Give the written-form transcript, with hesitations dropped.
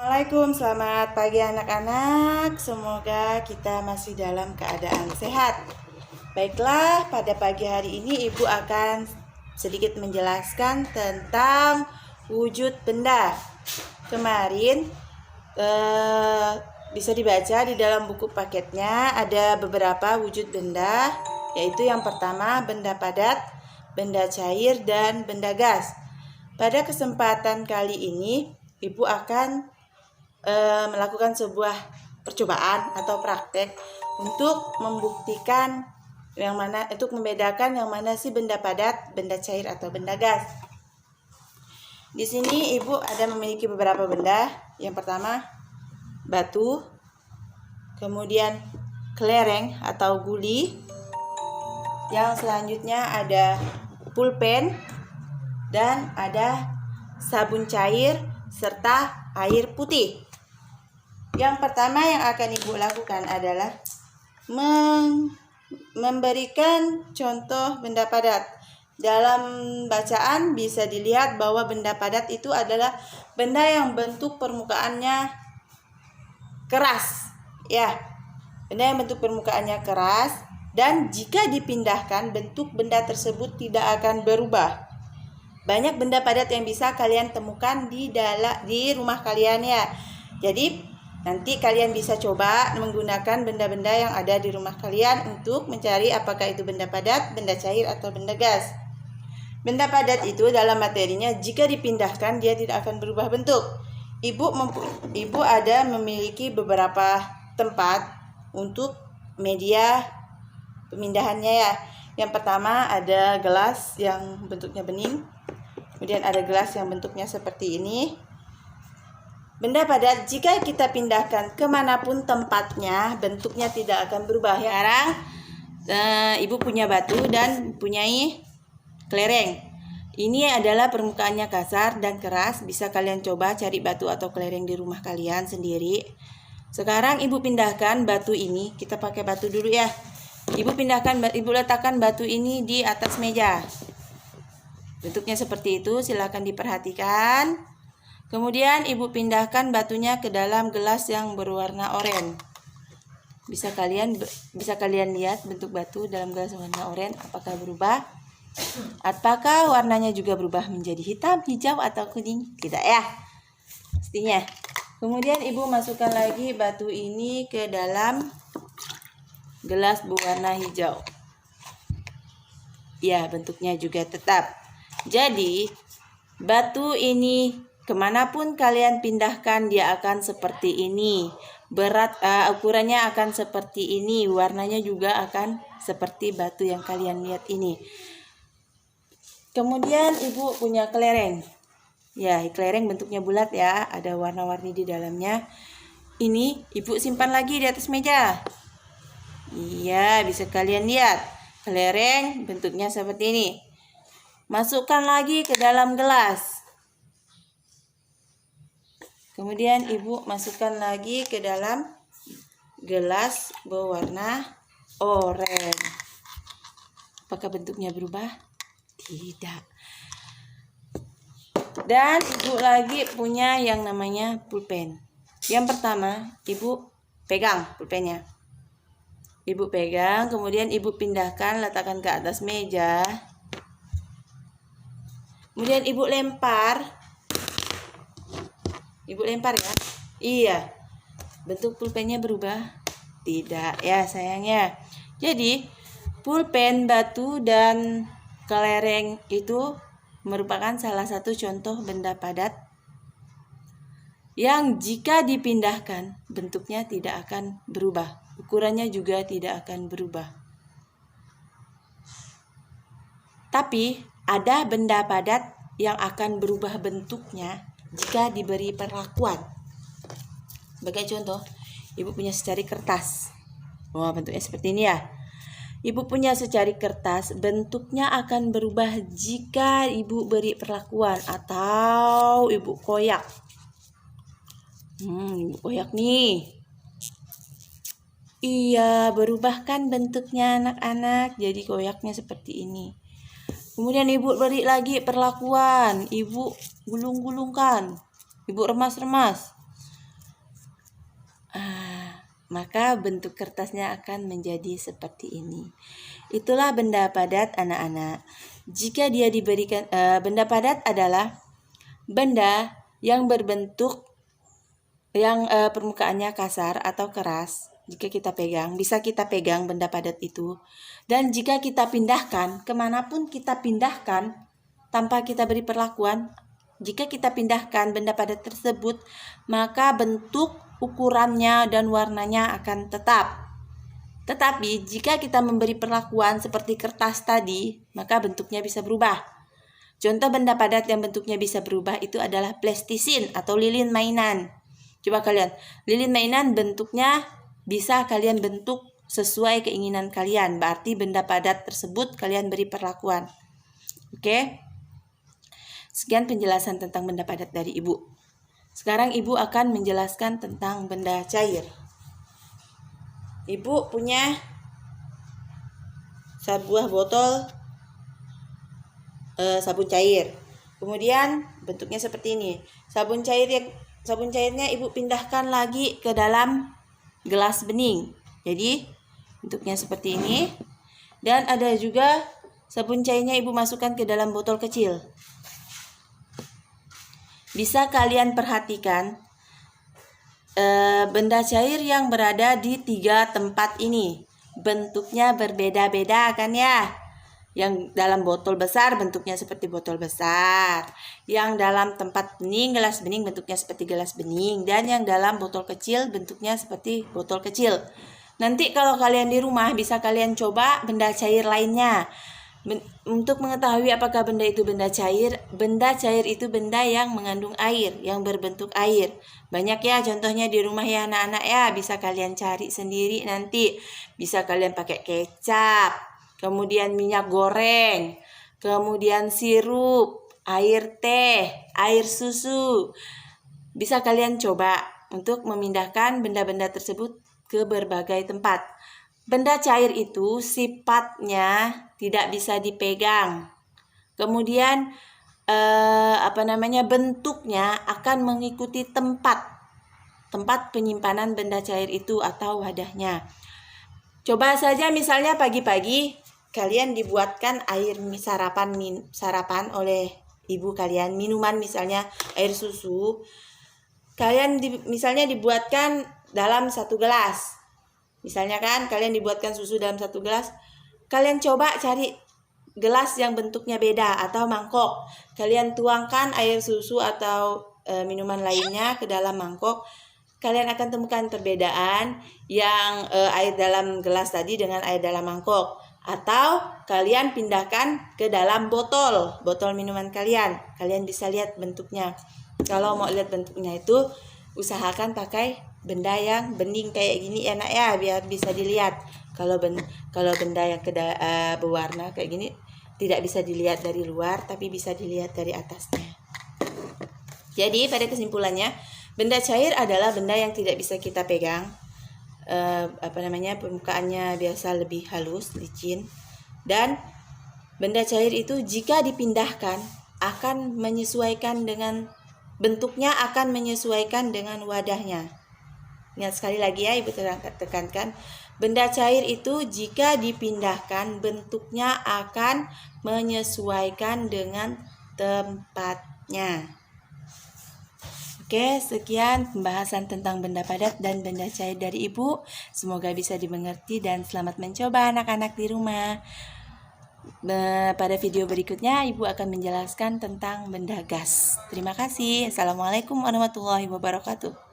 Assalamualaikum, selamat pagi anak-anak. Semoga kita masih dalam keadaan sehat. Baiklah, pada pagi hari ini Ibu akan sedikit menjelaskan tentang wujud benda. Kemarin bisa dibaca di dalam buku paketnya ada beberapa wujud benda, yaitu yang pertama benda padat, benda cair, dan benda gas. Pada kesempatan kali ini Ibu akan melakukan sebuah percobaan atau praktek untuk membuktikan untuk membedakan yang mana sih benda padat, benda cair, atau benda gas. Di sini Ibu ada memiliki beberapa benda. Yang pertama batu, kemudian kelereng atau guli. Yang selanjutnya ada pulpen dan ada sabun cair serta air putih. Yang pertama yang akan Ibu lakukan adalah memberikan contoh benda padat. Dalam bacaan bisa dilihat bahwa benda padat itu adalah benda yang bentuk permukaannya keras. Ya, benda yang bentuk permukaannya keras dan jika dipindahkan bentuk benda tersebut tidak akan berubah. Banyak benda padat yang bisa kalian temukan di rumah kalian ya. Jadi nanti kalian bisa coba menggunakan benda-benda yang ada di rumah kalian untuk mencari apakah itu benda padat, benda cair, atau benda gas. Benda padat itu dalam materinya jika dipindahkan dia tidak akan berubah bentuk. Ibu ada memiliki beberapa tempat untuk media pemindahannya ya. Yang pertama ada gelas yang bentuknya bening. Kemudian ada gelas yang bentuknya seperti ini. Benda padat jika kita pindahkan kemanapun tempatnya bentuknya tidak akan berubah. Sekarang Ibu punya batu dan punyai kelereng. Ini adalah permukaannya kasar dan keras. Bisa kalian coba cari batu atau kelereng di rumah kalian sendiri. Sekarang Ibu pindahkan batu ini. Kita pakai batu dulu ya. Ibu letakkan batu ini di atas meja. Bentuknya seperti itu, silakan diperhatikan. Kemudian Ibu pindahkan batunya ke dalam gelas yang berwarna oranye. Bisa kalian lihat bentuk batu dalam gelas warna oranye apakah berubah? Apakah warnanya juga berubah menjadi hitam, hijau, atau kuning? Tidak ya. Pastinya. Kemudian Ibu masukkan lagi batu ini ke dalam gelas berwarna hijau. Ya, bentuknya juga tetap. Jadi, batu ini kemanapun kalian pindahkan dia akan seperti ini. Ukurannya akan seperti ini. Warnanya juga akan seperti batu yang kalian lihat ini. Kemudian Ibu punya kelereng. Ya, kelereng bentuknya bulat ya. Ada warna-warni di dalamnya. Ini Ibu simpan lagi di atas meja. Iya, bisa kalian lihat. Kelereng bentuknya seperti ini. Masukkan lagi ke dalam gelas. Kemudian Ibu masukkan lagi ke dalam gelas berwarna oranye. Apakah bentuknya berubah? Tidak. Dan Ibu lagi punya yang namanya pulpen. Yang pertama, Ibu pegang pulpennya. Ibu pegang, kemudian Ibu pindahkan, letakkan ke atas meja. Kemudian Ibu lempar. Ibu lempar ya. Iya. Bentuk pulpennya berubah? Tidak ya sayangnya. Jadi pulpen, batu, dan kelereng itu merupakan salah satu contoh benda padat yang jika dipindahkan bentuknya tidak akan berubah. Ukurannya juga tidak akan berubah. Tapi ada benda padat yang akan berubah bentuknya jika diberi perlakuan. Sebagai contoh, Ibu punya secari kertas. Wah, bentuknya seperti ini ya. Ibu punya secari kertas, bentuknya akan berubah jika Ibu beri perlakuan atau Ibu koyak. Ibu koyak nih. Iya, berubah kan bentuknya anak-anak. Jadi koyaknya seperti ini. Kemudian Ibu beri lagi perlakuan. Ibu gulung-gulungkan. Ibu remas-remas. maka bentuk kertasnya akan menjadi seperti ini. Itulah benda padat anak-anak. Jika dia diberikan benda padat adalah benda yang berbentuk yang permukaannya kasar atau keras. Jika kita pegang, bisa kita pegang benda padat itu. Dan jika kita pindahkan, kemanapun kita pindahkan tanpa kita beri perlakuan, jika kita pindahkan benda padat tersebut, maka bentuk, ukurannya, dan warnanya akan tetap. Tetapi jika kita memberi perlakuan seperti kertas tadi, maka bentuknya bisa berubah. Contoh benda padat yang bentuknya bisa berubah itu adalah plastisin atau lilin mainan. Coba kalian, lilin mainan bentuknya bisa kalian bentuk sesuai keinginan kalian. Berarti benda padat tersebut kalian beri perlakuan. Oke? Sekian penjelasan tentang benda padat dari Ibu. Sekarang Ibu akan menjelaskan tentang benda cair. Ibu punya sebuah botol sabun cair. Kemudian bentuknya seperti ini. Sabun cairnya Ibu pindahkan lagi ke dalam gelas bening. Jadi bentuknya seperti ini. Dan ada juga sabun cairnya Ibu masukkan ke dalam botol kecil. Bisa kalian perhatikan benda cair yang berada di 3 tempat ini bentuknya berbeda-beda kan ya. Yang dalam botol besar bentuknya seperti botol besar, yang dalam tempat bening, gelas bening bentuknya seperti gelas bening, dan yang dalam botol kecil bentuknya seperti botol kecil. Nanti kalau kalian di rumah bisa kalian coba benda cair lainnya. Untuk mengetahui apakah benda itu benda cair itu benda yang mengandung air, yang berbentuk air. Banyak ya contohnya di rumah ya anak-anak ya, bisa kalian cari sendiri nanti. Bisa kalian pakai kecap, kemudian minyak goreng, kemudian sirup, air teh, air susu. Bisa kalian coba untuk memindahkan benda-benda tersebut ke berbagai tempat. Benda cair itu sifatnya tidak bisa dipegang. Kemudian bentuknya akan mengikuti tempat penyimpanan benda cair itu atau wadahnya. Coba saja misalnya pagi-pagi kalian dibuatkan air sarapan oleh ibu kalian, minuman misalnya air susu. Kalian misalnya dibuatkan dalam 1 gelas. Misalnya kan kalian dibuatkan susu dalam 1 gelas. Kalian coba cari gelas yang bentuknya beda atau mangkok. Kalian tuangkan air susu atau minuman lainnya ke dalam mangkok. Kalian akan temukan perbedaan yang air dalam gelas tadi dengan air dalam mangkok. Atau kalian pindahkan ke dalam botol minuman kalian. Kalian bisa lihat bentuknya. Kalau mau lihat bentuknya itu usahakan pakai benda yang bening kayak gini enak ya, biar bisa dilihat. Kalau benda yang berwarna kayak gini tidak bisa dilihat dari luar, tapi bisa dilihat dari atasnya. Jadi pada kesimpulannya, benda cair adalah benda yang tidak bisa kita pegang. Permukaannya biasa lebih halus, licin. Dan benda cair itu jika dipindahkan akan menyesuaikan dengan bentuknya, akan menyesuaikan dengan wadahnya. Ingat sekali lagi ya, Ibu tekankan. Benda cair itu jika dipindahkan bentuknya akan menyesuaikan dengan tempatnya. Oke, sekian pembahasan tentang benda padat dan benda cair dari Ibu. Semoga bisa dimengerti dan selamat mencoba anak-anak di rumah. Pada video berikutnya Ibu akan menjelaskan tentang benda gas. Terima kasih. Assalamualaikum warahmatullahi wabarakatuh.